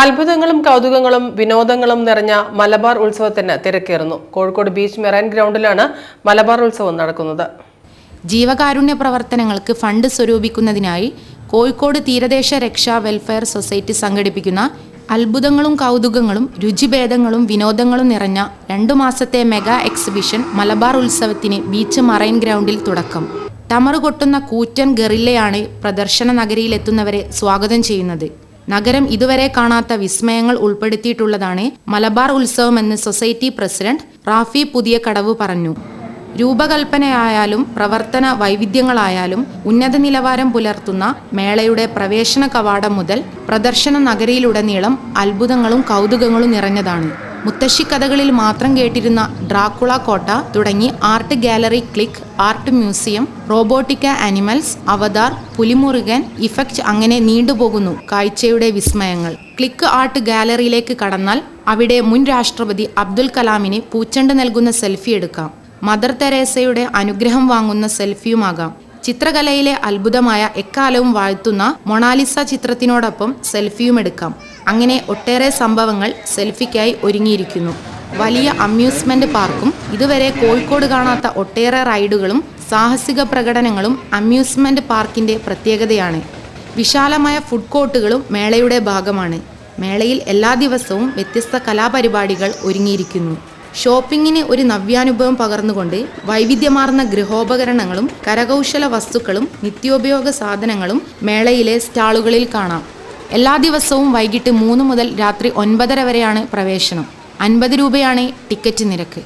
അത്ഭുതങ്ങളും കൗതുകങ്ങളും വിനോദങ്ങളും നിറഞ്ഞ മലബാർ ഉത്സവത്തിന് തിരക്കേറുന്നു. കോഴിക്കോട് ബീച്ച് മെറൈൻ ഗ്രൗണ്ടിലാണ് മലബാർ ഉത്സവം നടക്കുന്നത്. ജീവകാരുണ്യ പ്രവർത്തനങ്ങൾക്ക് ഫണ്ട് സ്വരൂപിക്കുന്നതിനായി കോഴിക്കോട് തീരദേശ രക്ഷാ വെൽഫെയർ സൊസൈറ്റി സംഘടിപ്പിക്കുന്ന അത്ഭുതങ്ങളും കൗതുകങ്ങളും രുചിഭേദങ്ങളും വിനോദങ്ങളും നിറഞ്ഞ 2 മാസത്തെ മെഗാ എക്സിബിഷൻ മലബാർ ഉത്സവത്തിന് ബീച്ച് മറൈൻ ഗ്രൗണ്ടിൽ തുടക്കം. ടമറു കൊട്ടുന്ന കൂറ്റൻ ഗറില്ലയാണ് പ്രദർശന നഗരിയിലെത്തുന്നവരെ സ്വാഗതം ചെയ്യുന്നത്. നഗരം ഇതുവരെ കാണാത്ത വിസ്മയങ്ങൾ ഉൾപ്പെടുത്തിയിട്ടുള്ളതാണ് മലബാർ ഉത്സവമെന്ന് സൊസൈറ്റി പ്രസിഡന്റ് റാഫി പുതിയ കടവ് പറഞ്ഞു. രൂപകൽപ്പനയായാലും പ്രവർത്തന വൈവിധ്യങ്ങളായാലും ഉന്നത നിലവാരം പുലർത്തുന്ന മേളയുടെ പ്രവേശന കവാടം മുതൽ പ്രദർശന നഗരിയിലുടനീളം അത്ഭുതങ്ങളും കൗതുകങ്ങളും നിറഞ്ഞതാണ്. മുത്തശ്ശിക്കഥകളിൽ മാത്രം കേട്ടിരുന്ന ഡ്രാക്കുള കോട്ട തുടങ്ങി art gallery, click art museum, robotic animals, Avatar, Pulimurugan effect അങ്ങനെ നീണ്ടുപോകുന്നു കാഴ്ചയുടെ വിസ്മയങ്ങൾ. ക്ലിക്ക് ആർട്ട് ഗാലറിയിലേക്ക് കടന്നാൽ അവിടെ മുൻ രാഷ്ട്രപതി അബ്ദുൽ കലാമിന് പൂച്ചെണ്ട് നൽകുന്ന സെൽഫി എടുക്കാം. മദർ തെരേസയുടെ അനുഗ്രഹം വാങ്ങുന്ന സെൽഫിയുമാകാം. ചിത്രകലയിലെ അത്ഭുതമായ എക്കാലവും വാഴ്ത്തുന്ന മൊണാലിസ ചിത്രത്തിനോടൊപ്പം സെൽഫിയും എടുക്കാം. അങ്ങനെ ഒട്ടേറെ സംഭവങ്ങൾ സെൽഫിക്കായി ഒരുങ്ങിയിരിക്കുന്നു. വലിയ അമ്യൂസ്മെന്റ് പാർക്കും ഇതുവരെ കോഴിക്കോട് കാണാത്ത ഒട്ടേറെ റൈഡുകളും സാഹസിക പ്രകടനങ്ങളും അമ്യൂസ്മെന്റ് പാർക്കിന്റെ പ്രത്യേകതയാണ്. വിശാലമായ ഫുഡ് കോർട്ടുകളും മേളയുടെ ഭാഗമാണ്. മേളയിൽ എല്ലാ ദിവസവും വ്യത്യസ്ത കലാപരിപാടികൾ ഒരുങ്ങിയിരിക്കുന്നു. ഷോപ്പിങ്ങിന് ഒരു നവ്യാനുഭവം പകർന്നുകൊണ്ട് വൈവിധ്യമാർന്ന ഗൃഹോപകരണങ്ങളും കരകൗശല വസ്തുക്കളും നിത്യോപയോഗ സാധനങ്ങളും മേളയിലെ സ്റ്റാളുകളിൽ കാണാം. എല്ലാ ദിവസവും വൈകിട്ട് 3 മുതൽ രാത്രി 9:30 വരെയാണ് പ്രവേശനം. 50 രൂപയാണ് ടിക്കറ്റ് നിരക്ക്.